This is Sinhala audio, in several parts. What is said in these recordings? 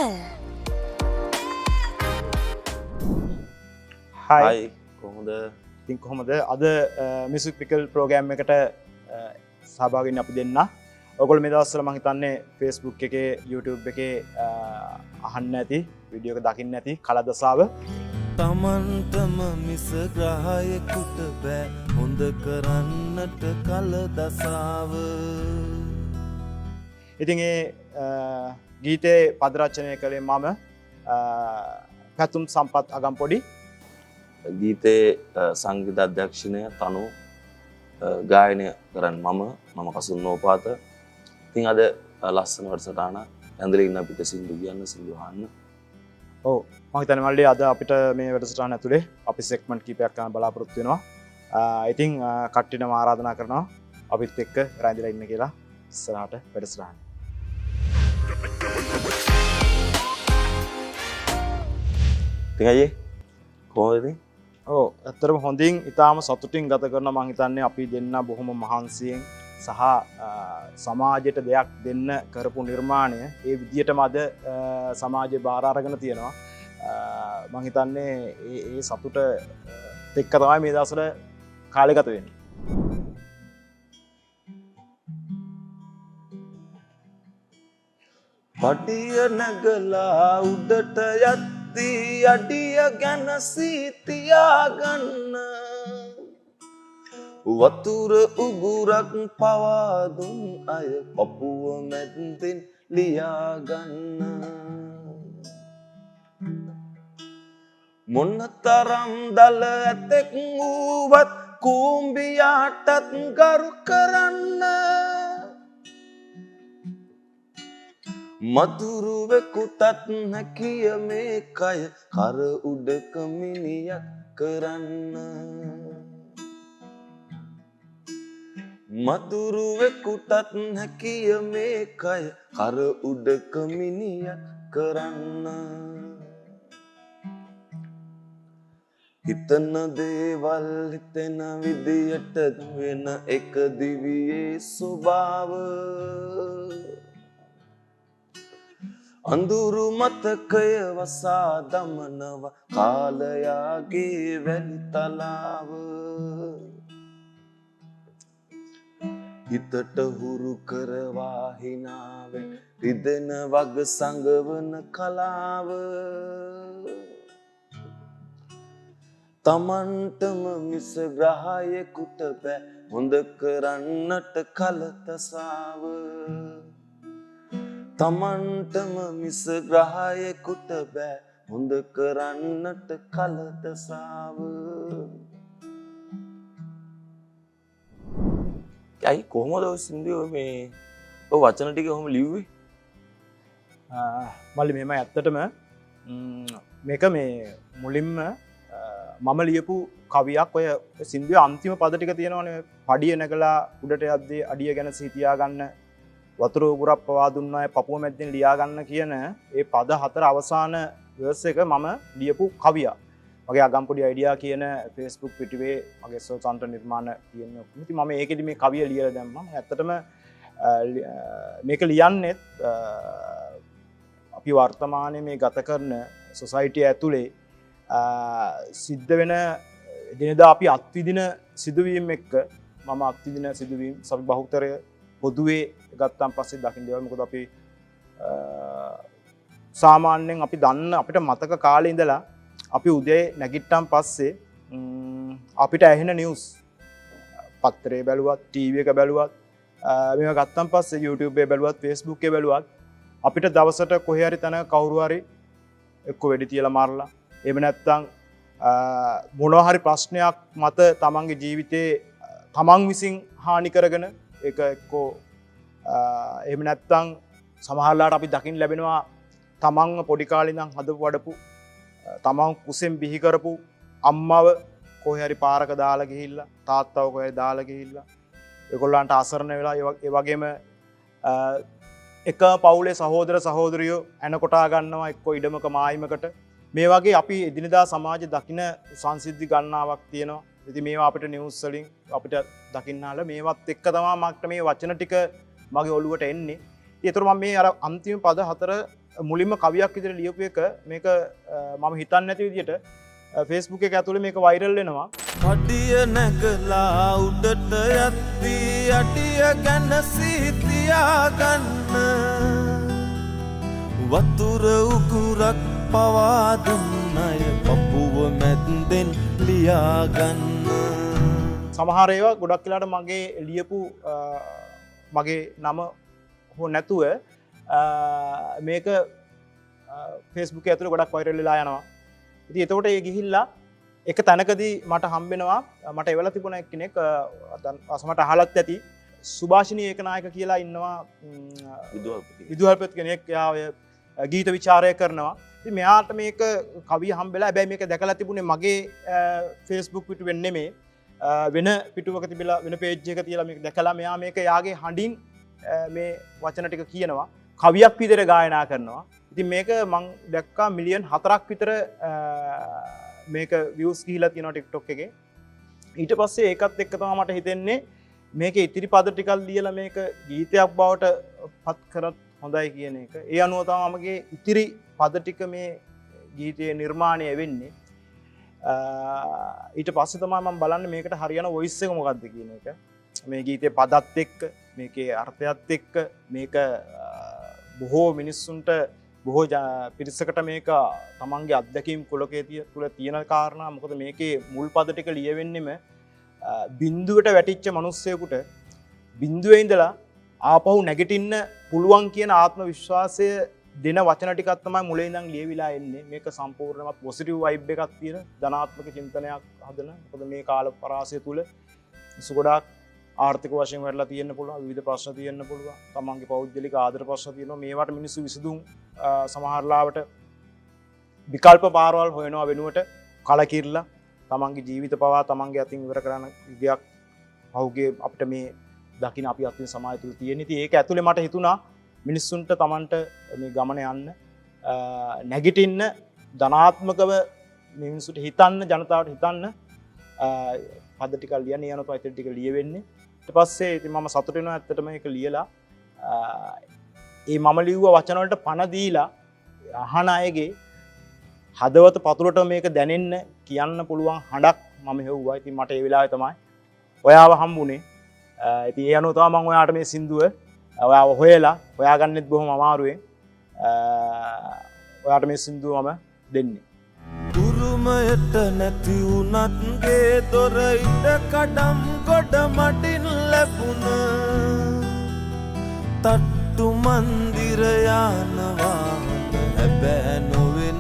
Hi කොහොමද? ඉතින් කොහොමද? අද මියුසික් පිකල් ප්‍රෝග්‍රෑම් එකට සහභාගී වෙන්න අපි දෙන්න. ඔයගොල්ලෝ මේ දවස්වල මම හිතන්නේ Facebook එකේ YouTube එකේ අහන්න ඇති, වීඩියෝ එක දකින්න ඇති කලදසාව. තමන්ටම මිස ග්‍රහයෙකුට බෑ හොඳ කරන්නට කලදසාව. ඉතින් ඒ ගීතේ පද රචනය කළේ මම පැතුම් සම්පත් අගම්පොඩි. ගීතයේ සංගීත අධ්‍යක්ෂණය තනු ගායනය කරන්න මම කසුන් නෝපාත. ඉතින් අද ලස්සන වැඩසටහන ඇඳලා ඉන්න අපිට සින්දු කියන්න සින්දු අහන්න. ඔව් මම හිතන්නේ මල්ලි අද අපිට මේ වැඩසටහන ඇතුලේ අපි සෙග්මන්ට් කීපයක් ගන්න බලාපොරොත්තු වෙනවා. ඉතින් කට්ටියටම ආරාධනා කරනවා අපිත් එක්ක රැඳිලා ඉන්න කියලා ඉස්සරහට වැඩසටහන. ඉතින් අයියේ කොහොමද? ඔව් ඇත්තටම හොඳින් ඊටාම සතුටින් ගත කරන මම හිතන්නේ අපි දෙන්න බොහොම මහන්සියෙන් සහ සමාජයට දෙයක් දෙන්න කරපු නිර්මාණය ඒ විදිහටම අද සමාජයේ බාර අරගෙන තියෙනවා. මම හිතන්නේ ඒ සතුට එක්ක තමයි මේ දවස්වල කාලය ගත වෙන්නේ. පටිය නැගලා උඩට යද්දී අඩිය ගැන සීතියාගන්න වතුර උගුරක් පවාදුන් අය පපුව මැද්දෙන් ලියාගන්න මොනතරම් දල ඇතෙක් වූවත් කූඹියාටත් ගරු කරන්න මදුරුවෙකුටත් නැකිය මේ කය කර උඩක මිනියක් කරන්න මදුරුවෙකුටත් නැකිය මේ කය කර උඩක මිනියක් කරන්න හිතන දේවල් හිතෙන විදියට වෙන එක දිවියේ ස්වභාව අඳුරු මතකය වසා දමනව කාලයාගේ වැලි තලාව හිතට හුරු කරවා හිනාවෙන් රිදෙන වග සඟවන කලාව තමන්ටම මිස ග්‍රහයෙකුට බෑ හොඳ කරන්නට කලතසාව තමන්ටම මිස ග්‍රහයෙකුට බෑ හොඳ කරන්නට කලතසාව. ඇයි කොහොමද ඔය සින්දුව මේ ඔය වචන ටික කොහොම ලිව්වේ? මල්ලි මෙහෙම ඇත්තටම මේක මේ මුලින්ම මම ලියපු කවියක් ඔය සින්දුවේ අන්තිම පද ටික තියෙනවනේ පඩිය නැගලා උඩට යද්දී අඩිය ගැන සිතියා ගන්න වතුර උගුරක් පවා දුන්න අය පපුව මැද්දෙන් ලියා ගන්න කියන ඒ පද හතර අවසාන වර්ස් එක මම ලියපු කවියක්. මගේ අගම්පොඩි අයිඩියා කියන Facebook පිටුවේ මගේ සෝසන්ට නිර්මාණ තියෙන. ඉතින් මම ඒකෙදි මේ කවිය ලියලා දැම්මා. ඇත්තටම මේක ලියන්නේත් අපි වර්තමානයේ මේ ගත කරන සොසයිටිය ඇතුලේ සිද්ධ වෙන දිනදා අපි අත්විඳින සිදුවීම් එක්ක මම අත්විඳින සිදුවීම් සබි බහුතරය පොදුවේ ගත්තාන් පස්සේ දකින්න දේවල් මොකද අපි සාමාන්‍යයෙන් අපි දන්න අපිට මතක කාලේ ඉඳලා අපි උදේ නැගිට්ටන් පස්සේ අපිට ඇහෙන නිවුස් පත්තරේ බැලුවත් ටීවී එක බැලුවත් මේවා ගත්තන් පස්සේ YouTube එකේ බැලුවත් Facebook එකේ බැලුවත් අපිට දවසට කොහේ හරි තැනක කවුරු හරි එක්ක වෙඩි තියලා මරලා එහෙම නැත්නම් මොනවා හරි ප්‍රශ්නයක් මත තමන්ගේ ජීවිතේ තමන් විසින් හානි කරගෙන ඒක එක්කෝ එහෙම නැත්නම් සමහරලාට අපි දකින්න ලැබෙනවා තමන්ව පොඩි කාලේ ඉඳන් හදපු වඩපු තමන් කුසෙන් බිහි කරපු අම්මව කොහේ හරි පාරක දාලා ගිහිල්ලා තාත්තව කොහේ හරි දාලා ගිහිල්ලා ඒගොල්ලන්ට අසරණ වෙලා ඒ වගේම එක පවුලේ සහෝදර සහෝදරියෝ ඇනකොටා ගන්නවා එක්කෝ ඉඩමක මායිමකට මේ වගේ අපි එදිනදා සමාජයේ දකින සංසිද්ධි ගණනාවක් තියෙනවා. ඉතින් මේවා අපිට නිවුස් වලින් අපිට දකින්නාල මේවත් එක්ක තමයි මට මේ වචන ටික මගේ ඔළුවට එන්නේ. ඒතර මම මේ අර අන්තිම පද හතර මුලින්ම කවියක් විදිහට ලියපු එක මේක මම හිතන්නේ නැති විදිහට Facebook එක ඇතුලේ මේක වෛරල් වෙනවා. අඩිය නැගලා උඩට යද්දී අඩිය ගැන සිතියා ගන්න වතුර උගුරක් පවා දුන්න අය පපුව මැද්දෙන් ලියා ගන්න. සමහර ඒවා ගොඩක් වෙලාට මගේ ලියපු මගේ නම හෝ නැතුව මේක Facebook ඇතුලේ ගොඩක් වෛරල් වෙලා යනවා. ඉතින් එතකොට ඒ ගිහිල්ලා එක තැනකදී මට හම්බෙනවා මට එවලා තිබුණ කෙනෙක් අසමට අහලත් ඇති සුභාෂිනී ඒකනායක කියලා ඉන්නවා විදුහල්පති කෙනෙක්. එයා ඔය ගීත විචාරය කරනවා. ඉතින් මෙයාට මේක කවිය හම්බෙලා හැබැයි මේක දැකලා තිබුණේ මගේ Facebook පිටුවෙන් නෙමෙයි වෙන පිටුවක තිබිලා වෙන පේජ් එක තියලා මේක දැකලා මෙයා මේක යාගේ හඬින් මේ වචන ටික කියනවා කවියක් විදිහට ගායනා කරනවා. ඉතින් මේක මං දැක්කා මිලියන් 4ක් විතර මේක views ගිහිලා තියෙනවා TikTok එකේ. ඊට පස්සේ ඒකත් එක්ක තමයි මට හිතෙන්නේ මේක ඉතිරි පද ටිකක් ලියලා මේක ගීතයක් බවට පත් කරත් හොඳයි කියන එක. ඒ අනුව තමයි මගේ ඉතිරි පද ටික මේ ගීතයේ නිර්මාණය වෙන්නේ. ඊට පස්සේ තමයි මම බලන්නේ මේකට හරියන වොයිස් එක මොකක්ද කියන එක. මේ ගීතයේ පදත් එක්ක මේකේ අර්ථයත් එක්ක මේක බොහෝ මිනිස්සුන්ට බොහෝ පිරිසකට මේක තමන්ගේ අත්දැකීම් කුලකයේ තුල තියෙන කාරණා. මොකද මේකේ මුල් පද ටික ලියවෙන්නෙම බිඳුවට වැටිච්ච මිනිස්සෙකුට බිඳුවේ ඉඳලා ආපහු නැගිටින්න පුළුවන් කියන ආත්ම විශ්වාසය දෙන වචන ටිකක් තමයි මුලින් ඉඳන් ලියවිලා එන්නේ. මේක සම්පූර්ණයෙන්ම පොසිටිව් වයිබ් එකක් තියෙන ධනාත්මක චින්තනයක් හදන. මොකද මේ කාල පරාසය තුල මිනිස්සු ගොඩාක් ආර්ථික වශයෙන් වැඩලා තියෙන්න පුළුවන්, විවිධ ප්‍රශ්න තියෙන්න පුළුවන්, තමන්ගේ පෞද්ගලික ආදර ප්‍රශ්න තියෙනවා. මේවට මිනිස්සු විසඳුම් සමහරලාවට විකල්ප පාරවල් හොයනවා වෙනුවට කලකිරලා තමන්ගේ ජීවිත පවා තමන්ගේ අතින් ඉවර කරන විදියක් පහුගිය අපිට මේ දකින්න අපි අතින් සමාජය තුල තියෙන. ඉතින් ඒක ඇතුලේ මට හිතුණා මිනිස්සුන්ට තමන්ට මේ ගමන යන්න නැගිටින්න ධනාත්මකව මිනිස්සුන්ට හිතන්න ජනතාවට හිතන්න පද ටික ලියන්න යනවා. ඉතින් ටික ලියවෙන්නේ. ඊට පස්සේ ඉතින් මම සතුටු වෙනවා ඇත්තටම ඒක ලියලා ඒ මම ලිව්ව වචන වලට පණ දීලා අහන අයගේ හදවත පතුලට මේක දැනෙන්න කියන්න පුළුවන් හඬක් මම හෙව්වා. ඉතින් මට ඒ වෙලාවේ තමයි ඔයාව හම්බුනේ. ඉතින් ඒ අනුව තමයි මම ඔයාට මේ සින්දුව ඔයාව හොයලා හොයාගන්නෙත් බොහොම අමාරුවෙන් ඔයාට මේ සින්දුව මම දෙන්නේ. උරුමයට නැති වුණත් ගේ දොර ඉඩ කඩම් කොට මටින් ලැබුණ තට්ටු මන්දිර යනවා හැබැයි නොවේ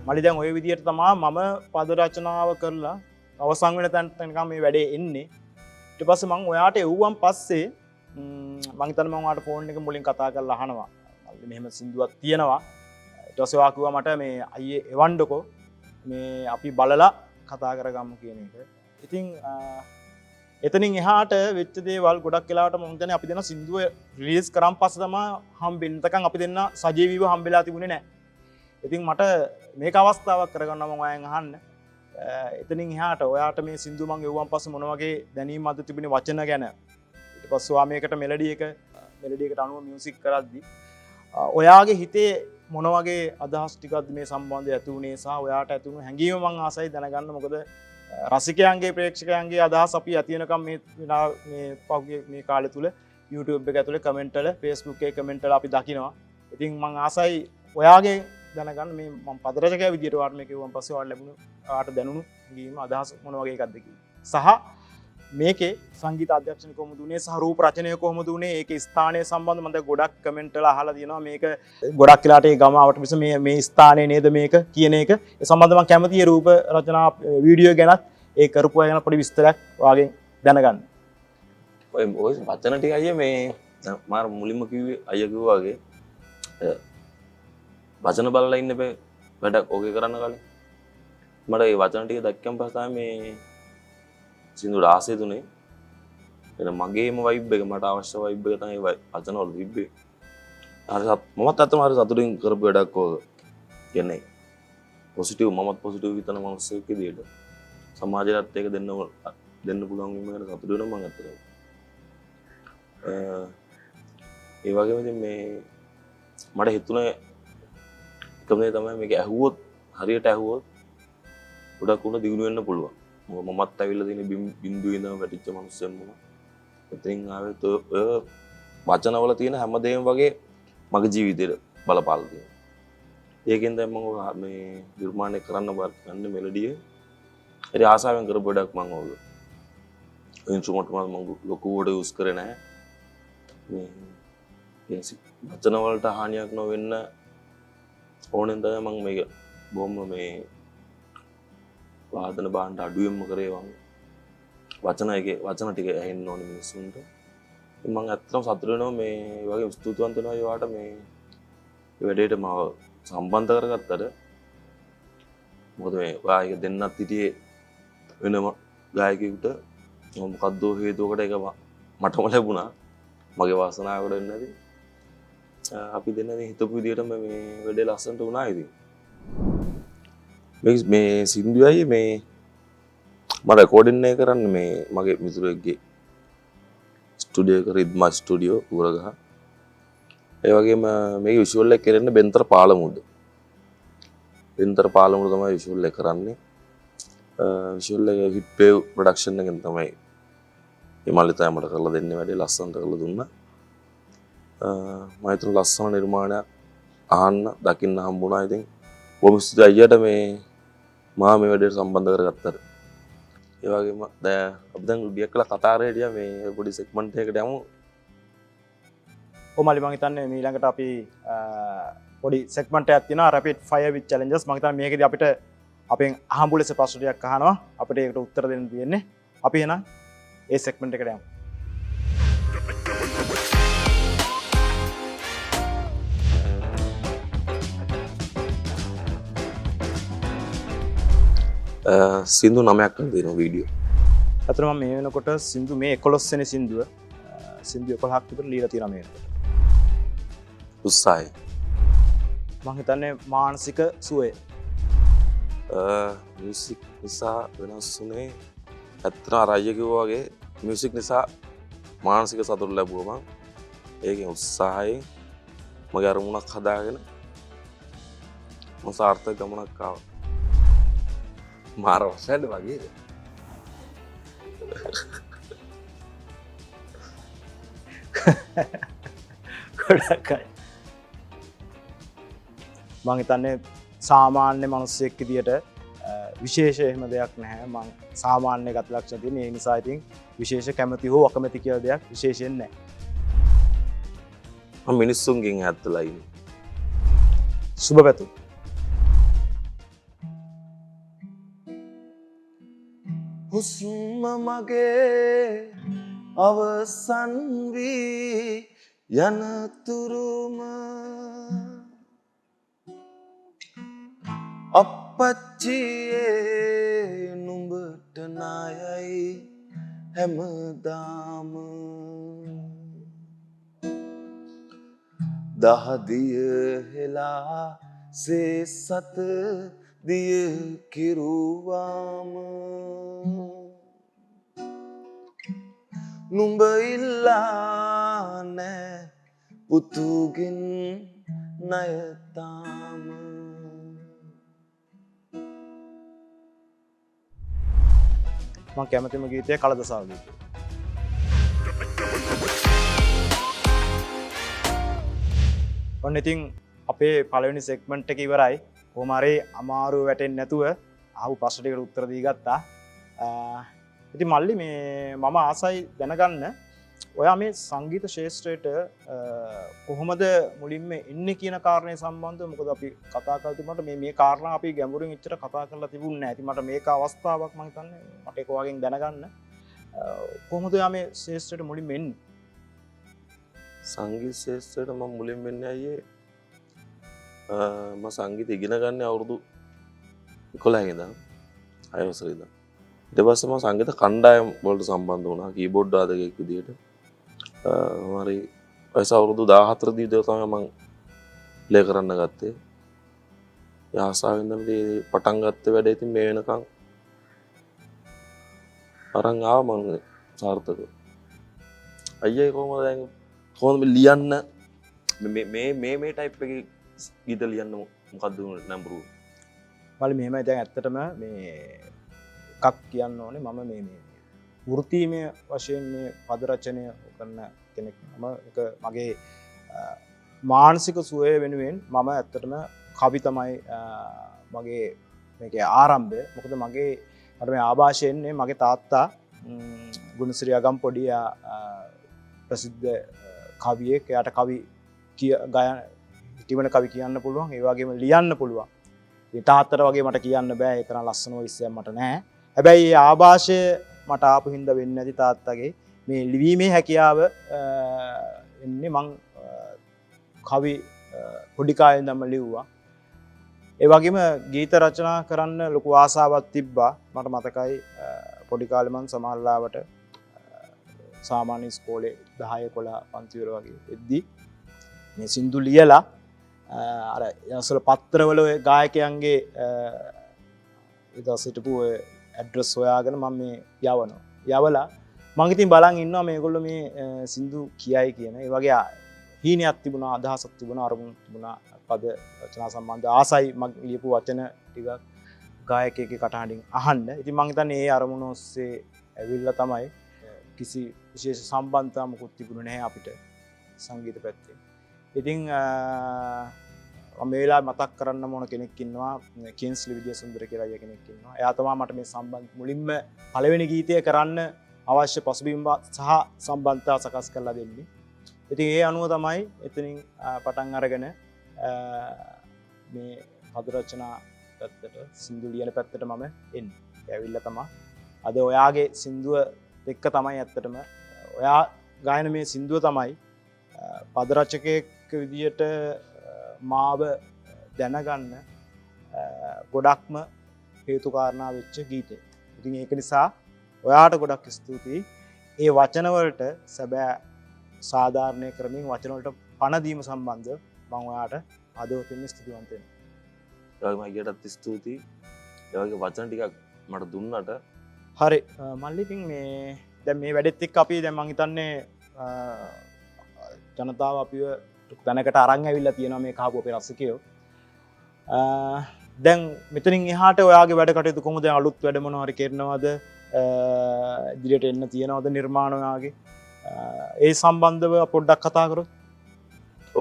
මලි දැන් ඔය විදිහට තමයි මම පද රචනාව කරලා අවසන් වෙන තැනට නිකන් මේ වැඩේ එන්නේ. ඊට පස්සේ මම ඔයාට එව්වන් පස්සේ මම හිතන්නේ මම ඔයාට ෆෝන් එක මුලින් කතා කරලා අහනවා. මල්ලි මෙහෙම සින්දුවක් තියෙනවා. ඊට පස්සේ ඔයා කිව්වා මට මේ අයියේ එවන්නකෝ මේ අපි බලලා කතා කරගමු කියන එක. ඉතින් එතනින් එහාට වෙච්ච දේවල් ගොඩක් වෙලාවට මම හිතන්නේ අපි දෙන සින්දුව රිලීස් කරන් පස්සේ තමයි හම්බෙන්නේ. නැතකන් අපි දෙන්න සජීවීව හම්බෙලා තිබුණේ නැහැ. ඉතින් මට මේක අවස්ථාවක් කරගන්න මම ඔයයන් අහන්න. එතනින් එහාට ඔයාට මේ සින්දුව මම එවුවන් පස්සේ මොන වගේ දැනීමක්ද තිබුණේ වචන ගැන. ඊට පස්සේ ඔයා මේකට මෙලඩි එකට අනුව මියුසික් කරද්දි ඔයාගේ හිතේ මොන වගේ අදහස් ටිකක්ද මේ සම්බන්ධය ඇති වුණේ සහ ඔයාට ඇති වුණු හැඟීම මම ආසයි දැනගන්න. මොකද රසිකයන්ගේ ප්‍රේක්ෂකයන්ගේ අදහස් අපි ඇති වෙනකම් මේ පහුගිය මේ කාලය තුල YouTube එක ඇතුලේ කමෙන්ට් වල Facebook එකේ කමෙන්ට් වල අපි දකිනවා. ඉතින් මම ආසයි ඔයාගේ දැනගන්න මේ මම පද රචකයා විදියට ඔයාට මේක කිව්වන් පස්සේ ඔයාට ලැබුණු ඔයාට දැනුණු හැඟීම අදහස් මොන වගේ එකක්ද කියලා. සහ මේකේ සංගීත අධ්‍යක්ෂණය කොහොමද උනේ සහ රූප රචනය කොහොමද උනේ ඒකේ ස්ථානය සම්බන්ධව මම දැන් ගොඩක් කමෙන්ට් වල අහලා තියෙනවා. මේක ගොඩක් වෙලාට ඒ ගම ආවට මිස මේ ස්ථානය නේද මේක කියන එක. ඒ සම්බන්ධව මම කැමතියි රූප රචනා වීඩියෝ ගැනත් ඒ කරපු අය ගැන පොඩි විස්තරයක් ඔයාගෙන් දැනගන්න. ඔය වචන ටික අයියේ මේ මාර මුලින්ම කිව්වේ අයියා කිව්වා වගේ වචන බලලා ඉන්න බෑ වැඩක් ඕකේ කරන්න කලින් මට මේ වචන ටික දැක්කම පස්සේ තමයි මේ සින්දුවට ආසය දුනේ. එන මගේම වයිබ් එක මට අවශ්‍ය වයිබ් එක තමයි වචන වල තිබ්බේ. මමත් අතම හරි සතුටින් කරපු වැඩක් ඕක. කියන්නේ පොසිටිව් මමත් පොසිටිව් හිතන මනුස්සයෙක් විදියට සමාජයටත් ඒක දෙන්න පුළුවන් වීම ගැන සතුටු වෙනවා මම අතට. ඒ වගේම ඉතින් මේ මට හිතුනේ එකම දේ තමයි මේක ඇහුවොත් හරියට ඇහුවොත් ගොඩක් උන දිනු වෙන්න පුළුවන්. මොකද මමත් ඇවිල්ලා තියෙන බින්දුවේ ඉඳන් වැටිච්ච මිනිස්සෙක් මම. ඉතින් ආවෙත් ඔය වචනවල තියෙන හැමදේම වගේ මගේ ජීවිතේට බලපාලා තියෙනවා. ඒකෙන් දැන් මම මේ නිර්මාණය කරන්න ගන්න මෙලඩිය හරි ආසාවෙන් කරපු වැඩක් මම ඕක. ඉන්ස්ට්‍රුමන්ට් මම ලොකුවට යූස් කරේ නැහැ. මේ වචන වලට හානියක් නොවෙන්න ඕනෙන් තමයි මම මේක බොම්ම මේ වාදන බාණ්ඩ අඩුවෙන්ම කරේ වචන ටික ඇහෙන්න ඕනේ මිනිස්සුන්ට. මම ඇත්තටම සතුටු වෙනවා මේ වගේ ස්තුතිවන්ත වෙනවා ඒවට මේ වැඩේට මාව සම්බන්ධ කරගත්තට. මොකද මේ ඔයා එක දෙන්නත් හිටියේ වෙනම ගායකයෙකුට මොකද්ද හේතුවකට ඒක මටම ලැබුණා. මගේ වාසනාවකට වෙන්නේ නැති. අපි දෙන්න හිතපු විදිහට මේ වැඩේ ලස්සනට වුණා ඉතින්. මේ සින්දුවයි මේ මම රෙකෝඩින් එක කරන්නේ මේ මගේ මිතුරෙක්ගේ ස්ටුඩියෝ එක රිද්මා ස්ටුඩියෝ උරගහ. ඒ වගේම මේක විෂුවල් එක කරන්නේ බෙන්තර පාලමුද. බෙන්තර පාලමුද තමයි විෂුවල් එක කරන්නේ. විෂුවල් එක හිට් වේව් ප්‍රොඩක්ෂන් එකෙන් තමයි හිමාලිතය මට කරලා දෙන්නේ වැඩේ ලස්සනට කරලා දුන්නා. මම හිතන ලස්සන නිර්මාණයක් අහන්න දකින්න හම්බුණා. ඉතින් බොහොම ස්තුතියි අයියට මේ මා මේ වැඩේට සම්බන්ධ කරගත්තට. ඒ වගේම දැන් අපි දැන් රුඩියක් කළා කතා කරේ හිටියා මේ පොඩි සෙග්මන්ට් එකකට යමු. කොහොමද මම හිතන්නේ ඊළඟට අපි පොඩි සෙග්මන්ට් එකක් තියෙනවා rapid fire with challenges. මම හිතන්නේ මේකෙදි අපිට අපෙන් අහඹු ලෙස ප්‍රශ්න ටිකක් අහනවා. අපිට ඒකට උත්තර දෙන්න තියෙන්නේ. අපි එහෙනම් ඒ සෙග්මන්ට් එකට යමු. සින්දු 9ක් දෙනවා වීඩියෝ. අතන මම මේ වෙනකොට සින්දු මේ 11 වෙනි සින්දුව සින්දු 11ක් විතර ලියලා තියෙනවා මේ වෙනකොට. උත්සාහය. මම හිතන්නේ මානසික සුවය. මියුසික් නිසා වෙනස් වුණේ ඇත්තටම අර අයියා කිව්වා වගේ මියුසික් නිසා මානසික සතුට ලැබුවා මම. ඒකෙන් උත්සාහයෙන් මගේ අරමුණක් හදාගෙන මම සාර්ථක ගමනක් ආවා. මාර වසඩ වගේ ගොඩක්යි. මං හිතන්නේ සාමාන්‍ය මිනිස්සෙක් විදියට විශේෂ එහෙම දෙයක් නැහැ. මං සාමාන්‍ය ගත ලක්ෂණ තියෙන. ඒ නිසා ඉතින් විශේෂ කැමති හෝ අකමැති කියලා දෙයක් විශේෂයෙන් නැහැ. මම මිනිස්සුන්ගෙන් ඈත්ලා ඉන්නේ. සුබ පැතුම්. හුස්ම මගේ අවසන් වී යනතුරුම අපච්චියේ නුඹට නායයි හැමදාම දහදිය හෙලා සේසත දිය කිරුවාම නුඹ ඉල්ලා නෑ පුතුගෙන් ණයතාම. මම කැමතිම ගීතය කලදසාව ගීතය. ඔන්න ඉතින් අපේ පළවෙනි සෙග්මන්ට් එක ඉවරයි. කොහොම හරි අමාරුව වැටෙන්නේ නැතුව ආපු ප්‍රශ්න ටිකට උත්තර දී ගත්තා. ඉතින් මල්ලි මේ මම ආසයි දැනගන්න ඔයා මේ සංගීත ශාස්ත්‍රයට කොහොමද මුලින්ම එන්නේ කියන කාරණේ සම්බන්ධව. මොකද අපි කතා කරලා තිබුණාට මේ කාරණා අපි ගැඹුරින් ඉච්චර කතා කරලා තිබුණේ නැහැ. ඉතින් මට මේක අවස්ථාවක් මම හිතන්නේ මට ඒක වගේ දැනගන්න. කොහොමද ඔයා මේ ශාස්ත්‍රයට මුලින්ම එන්නේ? සංගීත ශාස්ත්‍රයට මම මුලින්ම එන්නේ අයියේ මම සංගීත ඉගෙන ගන්න අවුරුදු 11 ඉඳන් 6 වසරේ ඉඳන්. ඊට පස්සේ මම සංගීත කණ්ඩායම් වලට සම්බන්ධ වුණා කීබෝඩ් වාදකයෙක් විදියට. හරි වයස අවුරුදු 14 දී තමයි මම ප්ලේ කරන්න ගත්තේ. ඒ ආසාවෙන් තමයි පටන් ගත්තේ වැඩේ. ඉතින් මේ වෙනකන් අරන් ආව මම සාර්ථකව. අයියේ කොහමද දැන් කොහොමද ලියන්න මේ ටයිප් එකේ ගීත ලියන්න මොකද්ද නම්බරු? මල මෙහෙමයි දැන් ඇත්තටම මේ එකක් කියන්න ඕනේ මම මේ වෘත්තීමය වශයෙන් මේ පද රචනය කරන කෙනෙක්. මම එක මගේ මානසික සුවය වෙනුවෙන් මම ඇත්තටම කවි තමයි මගේ මේකේ ආරම්භය. මොකද මගේ මට මේ ආభాෂයෙන්නේ මගේ තාත්තා ගුණසිරි අගම්පොඩියා ප්‍රසිද්ධ කවියෙක්. එයාට කවි හිටිවන කවි කියන්න පුළුවන්, ඒ වගේම ලියන්න පුළුවන්. ඒ තාත්තට වගේ මට කියන්න බෑ, ඒ තරම් ලස්සන වොයිස් එකක් මට නැහැ. හැබැයි මේ ආభాෂය මට ආපු හින්දා වෙන්නේ නැති තාත්තගේ මේ ලිවීමේ හැකියාව එන්නේ මං කවි පොඩි කාලේ ඉඳන්ම ලිව්වා. ඒ වගේම ගීත රචනා කරන්න ලොකු ආසාවක් තිබ්බා. මට මතකයි පොඩි කාලේ මං සමහරලාවට සාමාන්‍ය ඉස්කෝලේ 10 11 පන්ති වල වගේ එද්දි මේ සින්දු ලියලා අර අසල පත්‍රවල ඔය ගායකයන්ගේ ඊට හිටපු ඔය ඇඩ්‍රස් හොයාගෙන මම මේ යවනවා. යවලා මං ඉතින් බලන් ඉන්නවා මේගොල්ලෝ මේ සින්දු කියයි කියන. ඒ වගේ හීනයක් තිබුණා, අදහසක් තිබුණා, අරමුණක් තිබුණා, පද රචනා සම්බන්ධ ආසයි මම ලියපු වචන ටිකක් ගායකයෙක්ගේ කටහඬින් අහන්න. ඉතින් මං හිතන්නේ ඒ අරමුණ ඔස්සේ ඇවිල්ලා තමයි කිසි විශේෂ සම්බන්ධතාවක් මොකුත් තිබුණේ නැහැ අපිට සංගීත පැත්තේ. ඉතින් මම මේ වෙලාවේ මතක් කරන්න ඕන කෙනෙක් ඉන්නවා, කින්ස්ලි විජේසුන්දර කියලා අයියා කෙනෙක් ඉන්නවා. එයා තමයි මට මේ සම්බන්ධ මුලින්ම පළවෙනි ගීතය කරන්න අවශ්‍ය පසුබිම් සහ සම්බන්ධතාව සකස් කරලා දෙන්නේ. ඉතින් ඒ අනුව තමයි එතනින් පටන් අරගෙන මේ පද රචනා පැත්තට, සින්දු ලියන පැත්තට මම එන්නේ. ඒ ඇවිල්ලා තමයි අද ඔයාගේ සින්දුව එක්ක තමයි ඇත්තටම ඔයා ගායන මේ සින්දුව තමයි පද රචකයෙක් විදියට මාව දැනගන්න ගොඩක්ම හේතු කාරණා වෙච්ච ගීතය. ඉතින් ඒක නිසා ඔයාට ගොඩක් ස්තුතියි. ඒ වචන වලට සැබෑ සාධාරණය කරමින් වචන වලට පණ දීම සම්බන්ධව මම ඔයාට ආදෝතින් ස්තුතිවන්ත වෙනවා. ඒ වගේම අයියටත් ස්තුතියි. ඒ වගේ වචන ටිකක් මට දුන්නට. හරි මල්ලි ඉතින් මේ දැන් මේ වැඩෙත් එක්ක අපි දැන් මං හිතන්නේ ජනතාව අපිව තැනකට අරන් ඇවිල්ලා තියෙනවා මේ කහපු අපේ රසිකයෝ. දැන් මෙතනින් එහාට ඔයාගේ වැඩ කටයුතු කොහොමද? දැන් අලුත් වැඩ මොනවා හරි කරනවද? ඉදිරියට එන්න තියෙනවද නිර්මාණ ඔයාගේ? ඒ සම්බන්ධව පොඩ්ඩක් කතා කරොත්.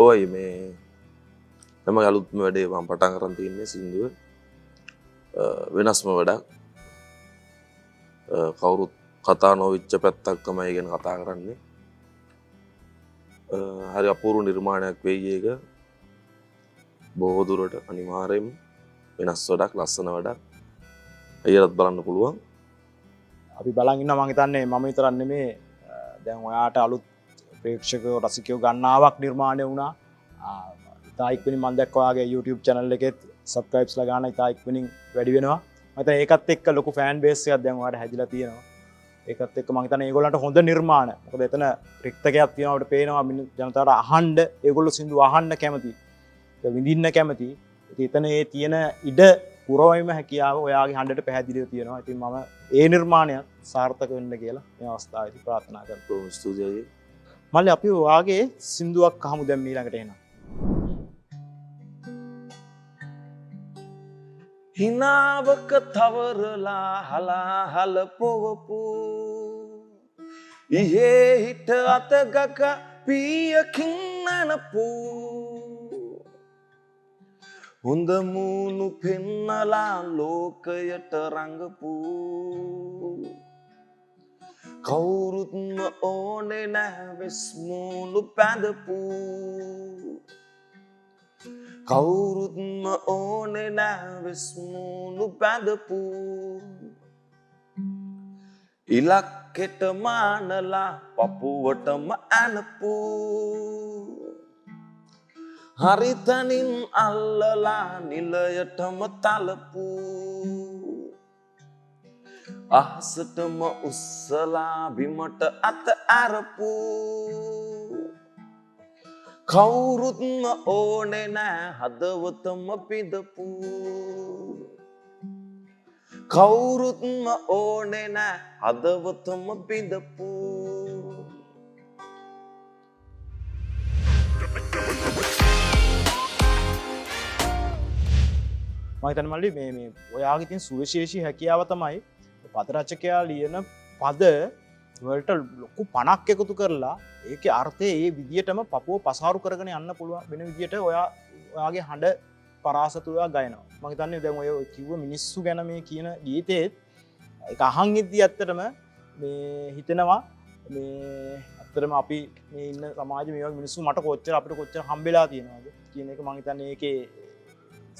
ඔය මේ තමයි අලුත්ම වැඩේ මම පටන් ගන්න තියෙන්නේ සින්දුව. වෙනස්ම වැඩක්. කවුරුත් කතා නොවිච්ච පැත්තක් තමයි ගැන කතා කරන්නේ. හරි අපූර්ව නිර්මාණයක් වෙයි ඒක. බොහෝ දුරට අනිවාර්යයෙන්ම වෙනස් වැඩක්, ලස්සන වැඩක්. අයියලත් බලන්න පුළුවන්. අපි බලන් ඉන්නවා. මම හිතන්නේ මම විතරක් නෙමේ දැන් ඔයාට අලුත් ප්‍රේක්ෂකයෝ රසිකයෝ ගණනාවක් නිර්මාණය වුණා. ඉතා ඉක්මනින් මම දැක්කා ඔයාගේ YouTube channel එකෙත් subscribesලා ගන්න ඉතා ඉක්මනින් වැඩි වෙනවා. මම හිතන්නේ ඒකත් එක්ක ලොකු fan base එකක් දැන් ඔයාට හැදිලා තියෙනවා. ඒකත් එක්ක මම හිතන්නේ ඒගොල්ලන්ට හොඳ නිර්මාණ. මොකද එතන රික්තකයක් තියෙනවා අපිට පේනවා ජනතාවට අහන්න, ඒගොල්ලෝ සින්දු අහන්න කැමති. ඒක විඳින්න කැමති. ඉතින් එතන ඒ තියෙන ඉඩ පුරවීම හැකියාව ඔයාගේ හඬට පැහැදිලිව තියෙනවා. ඉතින් මම ඒ නිර්මාණය සාර්ථක වෙන්න කියලා මේ අවස්ථාවේදී ප්‍රාර්ථනා කරනවා. ස්තුතියි. මල්ලි අපි ඔයාගේ සින්දුවක් අහමු දැන් ඊළඟට එනවා. හිනාවක තවරලා හලාහල පොවපු ඉහේ හිට අතගක පියකින් නනපු හොඳ මූණු පෙන්නලා ලෝකයට රඟපු කවුරුත්ම ඕනේ නැහැ වෙස් මූණු පැඳපු කවුරුත්ම ඕනේ නැහැ වෙස් මූණු පැඳපු ඉලක්කෙට මානලා පපුවටම ඇනපු හරිතනින් අල්ලලා නිලයටම තලපු අහසටම උස්සලා බිමට අත ඇරපු කවුරුත්ම ඕනේ නෑ හදවතම පිදපු කවුරුත්ම ඕනේ නෑ හදවතම පිදපු හිතන්නේ මල්ලි මේ ඔයාගේ තියෙන සුවිශේෂී හැකියාව තමයි පද රචකයා ලියන පද වලට ලොකු පණක් එකතු කරලා ඒකේ අර්ථය ඒ විදියටම පපුව පසාරු කරගෙන යන්න පුළුවන් වෙන විදියට ඔයාගේ හඬ පරාසතු ඔයා ගයනවා. මම හිතන්නේ දැන් ඔය කිව්ව මිනිස්සු ගැන මේ කියන ගීතේත් ඒක අහන් ඉද්දි ඇත්තටම මේ හිතෙනවා මේ ඇත්තටම අපි මේ ඉන්න සමාජයේ මේ වගේ මිනිස්සු මට කොච්චර අපිට කොච්චර හම්බෙලා තියෙනවද කියන එක මම හිතන්නේ ඒකේ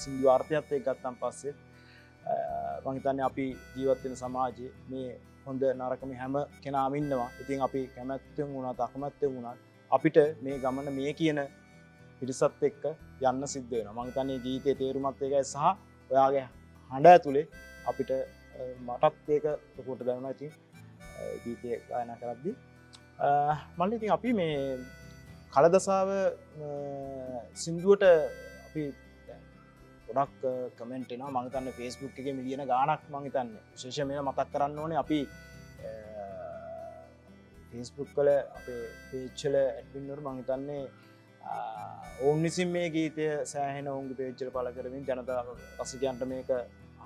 සින්දු අර්ථයත් එක්ක ගත්තන් පස්සේ මම හිතන්නේ අපි ජීවත් වෙන සමාජයේ මේ හොඳ නරක මේ හැම කෙනාම ඉන්නවා. ඉතින් අපි කැමැත්තෙන් වුණත් අකමැත්තෙන් වුණත් අපිට මේ ගමන මේ කියන පිරිසත් එක්ක යන්න සිද්ධ වෙනවා. මම හිතන්නේ ගීතයේ තේරුමත් ඒකයි සහ ඔයාගේ හඬ ඇතුලේ අපිට මටත් ඒක පොකට දැනුණා. ඉතින් ගීතය ගායනා කරද්දී මල්ලි ඉතින් අපි මේ කලදසාව සින්දුවට අපි ගොඩක් කමෙන්ට් එනවා. මම හිතන්නේ Facebook එකේ මිලියන ගාණක් මම හිතන්නේ විශේෂයෙන් මේවා මතක් කරන්න ඕනේ. අපි Facebook වල අපේ page වල admin වල මම හිතන්නේ ඕන් විසින් මේ ගීතය සෑහෙන ඔවුන්ගේ page වල පළ කරමින් ජනතා රසිකයන්ට මේක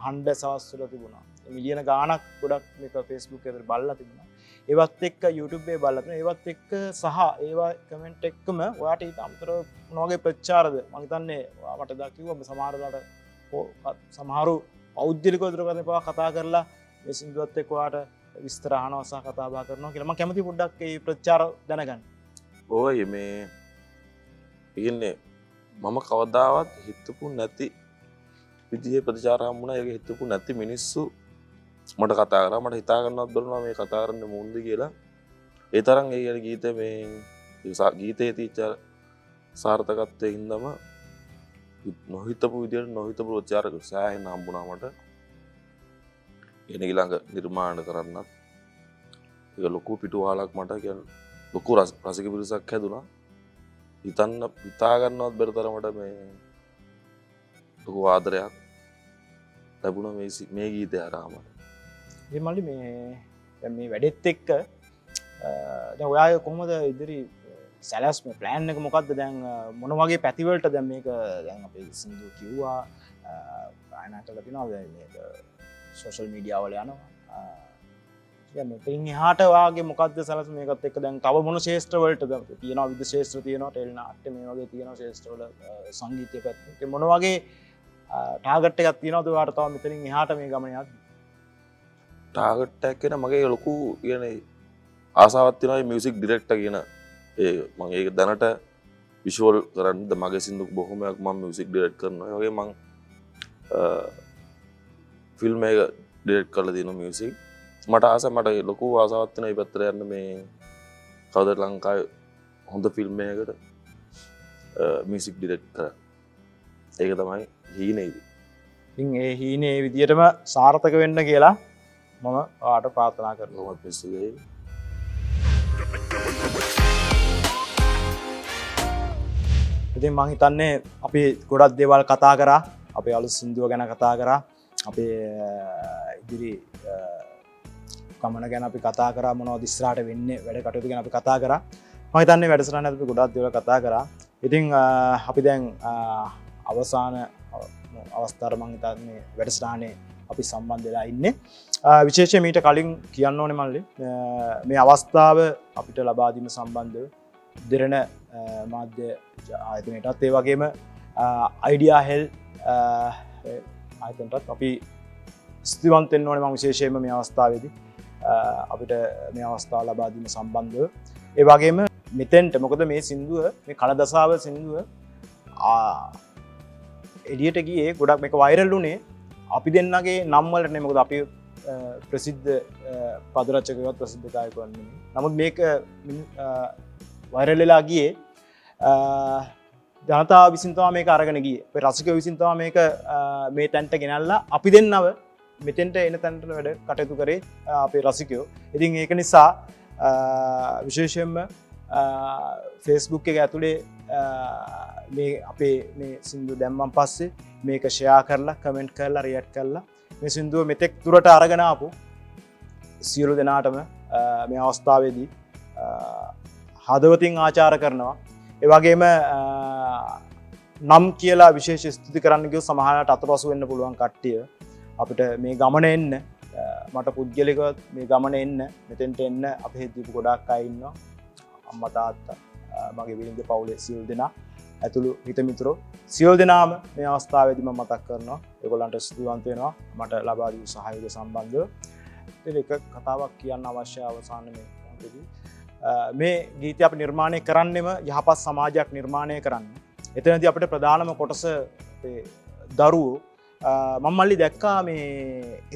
හඬ සවස්වල තිබුණා. මිලියන ගාණක් ගොඩක් මේක Facebook එකේ බලලා තිබුණා. ඒවත් එක්ක YouTube එකේ බලලා තිබුණා. ඒවත් එක්ක සහ ඒවා කමෙන්ට් එක්කම ඔයාට ඊට අමතරව මොන වගේ ප්‍රචාරද මම හිතන්නේ ඔයා මට දා කිව්වා සමහරු පෞද්ගලිකව දුරකථන පවා කතා කරලා මේ සින්දුවත් එක්ක ඔයාට විස්තර අහනවා සහ කතා බහ කරනවා කියලා මම කැමති පොඩ්ඩක් ඒ ප්‍රචාර දැනගන්න. ඔය මේ ඉන්නේ මම කවදාවත් හිතපු නැති විදිහේ ප්‍රතිචාර හම්බුණා. ඒක හිතපු නැති මිනිස්සු මට කතා කරා. මට හිතා ගන්නවත් බැරුණා මේ කතා කරන්න මොන්ද කියලා. ඒ තරම් ඒ කියන ගීතේ මේ ගීතයේ තියෙච්ච සාර්ථකත්වයේ හින්දාම නොහිතපු විදිහට නොහිතපු ප්‍රචාර සෑහෙන හම්බුණා මට. එන ඊළඟ නිර්මාණ කරන්නත් ඒක ලොකු පිටුවහලක් මට කියන්නේ ලොකු රසික පිරිසක් හැදුනා. හිතා ගන්නවත් බැරි තරමට මේ ලොකු ආදරයක් ලැබුණා මේ ගීතය හරහාම. ඉතින් මල්ලි මේ වැඩෙත් එක්ක දැන් ඔයා කොහොමද ඉදිරි සැලැස්ම ප්ලෑන් එක මොකක්ද දැන් මොන වගේ පැතිවලට දැන් මේක දැන් අපේ සින්දු කිව්වා ගායනා කරලා තිනවා දැන් මේක සෝෂල් මීඩියා වල යනවා දැන් මෙතනින් එහාට ඔයාගේ මොකක්ද සැලැස්ම මේකත් එක්ක දැන් තව මොන ශාස්ත්‍ර වලටද තියෙනවා විවිධ ශාස්ත්‍ර තියෙනවා ටෙලි නාට්‍ය මේ වගේ තියෙනවා ශාස්ත්‍ර වල සංගීතය පැත්තේ මොන වගේ ටාගට් එකක් තියෙනවද ඔයාට තව මෙතනින් එහාට මේ ගමන යද්දි ටාගට් එකක් කියන මගේ ලොකු කියන්නේ ආසාවක් තියෙනවා මේ මියුසික් ඩිරෙක්ටර් කියන මම ඒක දැනට විෂුවල් කරන්න මගේ සින්දු බොහොමයක් මම මියුසික් ඩිරෙක්ට් කරනවා. ඒ වගේ මම ෆිල්ම් එක ඩිරෙක්ට් කරලා තියෙනවා මියුසික්. මට මට ලොකු ආසාවක් තියෙනවා මේ පැත්තට යන්න මේ කවදාද ලංකාවේ හොඳ ෆිල්ම් එකකට මියුසික් ඩිරෙක්ට් කරා. ඒක තමයි හීනේදි. ඉතින් ඒ හීනේ විදියටම සාර්ථක වෙන්න කියලා මම ඔයාට ප්‍රාර්ථනා කරනවා. කොහොමද පිස්සුවේ? ඉතින් මං හිතන්නේ අපි ගොඩක් දේවල් කතා කරා. අපේ අලුත් සින්දුව ගැන කතා කරා. අපේ ඉදිරි ගමන ගැන අපි කතා කරා. මොනවද ඉස්සරහට වෙන්නේ වැඩ කටයුතු ගැන අපි කතා කරා. මම හිතන්නේ වැඩසටහන අපි ගොඩක් දේවල් කතා කරා. ඉතින් අපි දැන් අවසාන අවස්ථාවට මම හිතන්නේ වැඩසටහනේ අපි සම්බන්ධ වෙලා ඉන්නේ. විශේෂයෙන් මීට කලින් කියන්න ඕනේ මල්ලි මේ අවස්ථාව අපිට ලබා දීම සම්බන්ධව දෙරණ මාධ්‍ය ආයතනයටත් ඒ වගේම අයිඩියා හෙල් ආයතනටත් අපි ස්තුතිවන්ත වෙන්න ඕනේ මම විශේෂයෙන්ම මේ අවස්ථාවේදී අපිට මේ අවස්ථාව ලබා දීම සම්බන්ධව ඒ වගේම මෙතෙන්ට මොකද මේ සින්දුව මේ කලදසාව සින්දුව එළියට ගියේ ගොඩක් මේක වෛරල් වුණේ අපි දෙන්නගේ නම් වලට නේ. මොකද අපි ප්‍රසිද්ධ පද රචකයවත් ප්‍රසිද්ධ ගායකයන් නෙමෙයි. නමුත් මේක වෛරල් වෙලා ගියේ ජනතාව විසින් තමයි මේක අරගෙන ගියේ. අපේ රසිකයෝ විසින් තමයි මේක මේ තැනට ගෙනල්ලා අපි දෙන්නව මෙතෙන්ට එන තැනට වැඩ කටයුතු කරේ අපේ රසිකයෝ. ඉතින් ඒක නිසා විශේෂයෙන්ම Facebook එක ඇතුලේ මේ අපේ මේ සින්දුව දැම්මන් පස්සේ මේක ෂෙයා කරලා කමෙන්ට් කරලා රියැක්ට් කරලා මේ සින්දුව මෙතෙක් දුරට අරගෙන ආපු සියලු දෙනාටම මේ අවස්ථාවේදී හදවතින් ආචාර කරනවා. ඒ වගේම නම් කියලා විශේෂ ස්තුති කරන්න ගියොත් සමහරවිට අතපසු වෙන්න පුළුවන් කට්ටිය අපිට මේ ගමන එන්න මට පුද්ගලිකව මේ ගමන එන්න මෙතෙන්ට එන්න අපේ දීපු ගොඩාක් අය ඉන්නවා අම්මා තාත්තා මගේ බිරිඳ පවුලේ සියලු දෙනා ඇතුළු හිත මිතුරෝ සියලු දෙනාම මේ අවස්ථාවේදී මම මතක් කරනවා ඒගොල්ලන්ට ස්තුතිවන්ත වෙනවා මට ලබා දී සහයෝගය සම්බන්ධව ඉතින් එක කතාවක් කියන්න අවශ්‍ය අවසාන මේ ගීතය අපි නිර්මාණය කරන්නෙම යහපත් සමාජයක් නිර්මාණය කරන්න. එතනදී අපිට ප්‍රධානම කොටස දරුවෝ මම මල්ලි දැක්කා මේ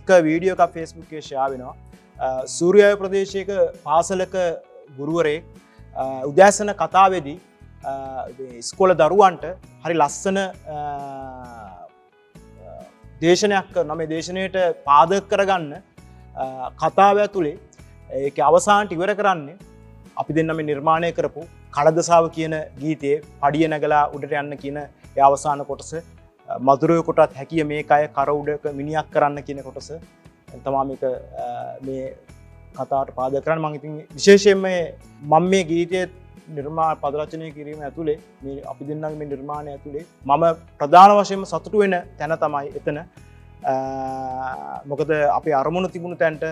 එක වීඩියෝ එකක් Facebook එකේ ෂෙයා වෙනවා. සූර්යාය ප්‍රදේශයක පාසලක ගුරුවරයෙක් උදෑසන කතාවේදී ඉස්කෝල දරුවන්ට හරි ලස්සන දේශනයක් කරනවා. මේ දේශනයට පාදක කරගන්න කතාව ඇතුලේ ඒක අවසානට ඉවර කරන්නේ අපි දෙන්නම නිර්මාණය කරපු කඩදසාව කියන ගීතයේ පඩිය නැගලා උඩට යන්න කියන ඒ අවසාන කොටස මధుරය කොටත් හැකිය මේක අය කර උඩක මිනිහක් කරන්න කියන කොටස තමයි මේක මේ කතාවට පාදක කරන්නේ. මම ඉතින් විශේෂයෙන්ම මම මේ ගීතයේ පද රචනය කිරීම ඇතුලේ මේ අපි දෙන්නගේ මේ නිර්මාණය ඇතුලේ මම ප්‍රධාන වශයෙන්ම සතුටු වෙන තැන තමයි එතන. මොකද අපේ අරමුණ තිබුණු තැනට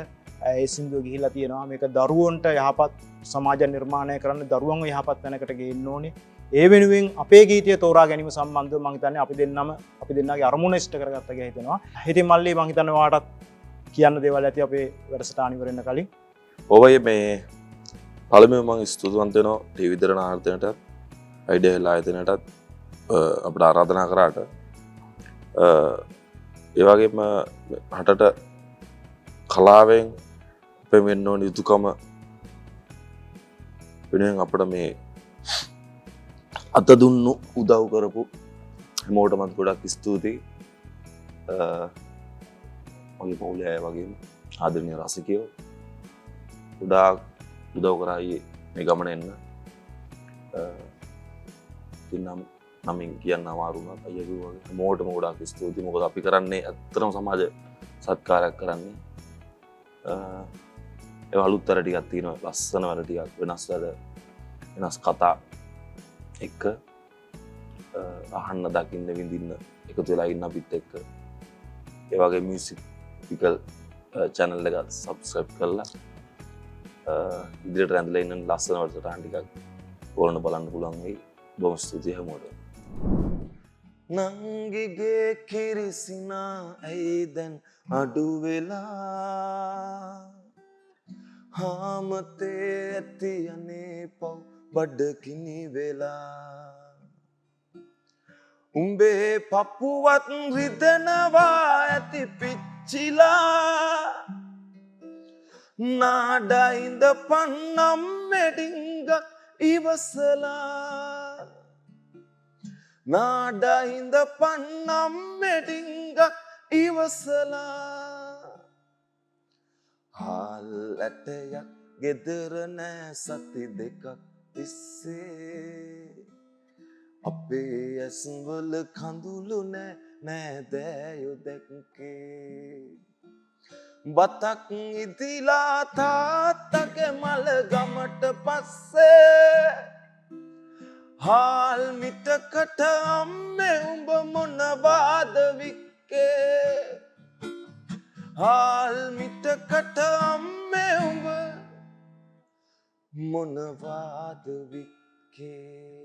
ඒ සින්දුව ගිහිලා තියෙනවා. මේක දරුවන්ට යහපත් සමාජ නිර්මාණය කරන්න දරුවන්ව යහපත් තැනකට ගේන්න ඕනේ. ඒ වෙනුවෙන් අපේ ගීතය තෝරා ගැනීම සම්බන්ධව මම හිතන්නේ අපි දෙන්නගේ අරමුණ ඉෂ්ට කරගත්ත කියලා හිතෙනවා. ඉතින් මල්ලි මම හිතන්නේ ඔයාටත් කියන්න දේවල් ඇති අපේ වැඩසටහන ඉවර වෙන්න කලින්. ඔබයි මේ පළමුවෙන් මම ස්තුතිවන්ත වෙනවා ටීවී විතරණ ආයතනයටත් අයිඩියා හෙලා ආයතනයටත් අපිට ආරාධනා කරාට ඒ වගේම රටට කලාවෙන් අපේ වෙන්න ඕන යුතුකම වෙනුවෙන් අපිට මේ අත දුන්නු උදව් කරපු හැමෝටමත් ගොඩක් ස්තුතියි. මගේ පවුලේ අය වගේම ආදරණීය රසිකයෝ ගොඩාක් උදව් කරා මේ ගමන එන්න. ඉතින් නමින් කියන්න අමාරු වුණත් අයියා කිව්වා වගේ හැමෝටම ගොඩාක් ස්තුතියි. මොකද අපි කරන්නේ ඇත්තටම සමාජ සත්කාරයක් කරන්නේ. ඒ අලුත් වැඩ ටිකක් තියෙනවා, ලස්සන වැඩ ටිකක්, වෙනස් වැඩ, වෙනස් කතා එක්ක අහන්න දකින්න විඳින්න එකතු වෙලා ඉන්න අපිත් එක්ක. ඒ වගේ මියුසිකල් channel එක subscribe කරලා ඉදිරියට රැඳලා ඉන්න ලස්සන වැඩසටහන් ටිකක් ඕනන බලන්න පුළුවන් වෙයි. බොහොම ස්තුතියි හැමෝටම. නංගිගේ කිරිසිනා ඇයි දැන් අඩු වෙලා හාමතේ ඇති අනේ පව් බඩගිනි වෙලා උඹේ පපුවත් රිදෙනවා ඇති පිච්චිලා නාඩයින්ද පන්නම් මෙඩිංගක් ඉවසලා නාඩයින්ද පන්නම් මෙඩිංගක් ඉවසලා හාල් ඇටයක් ගෙදර නෑ සති දෙකක් තිස්සේ අපේ ඇස්වල කඳුළු නෑ දෑයෝ දැක්කේ බතක් ඉදිලා තාත්තගේ මල ගමට පස්සේ හාල් මිටකට අම්මේ උඹ මොනවාද වික්කේ හාල් මිටකට අම්මේ උඹ මොනවාද වික්කේ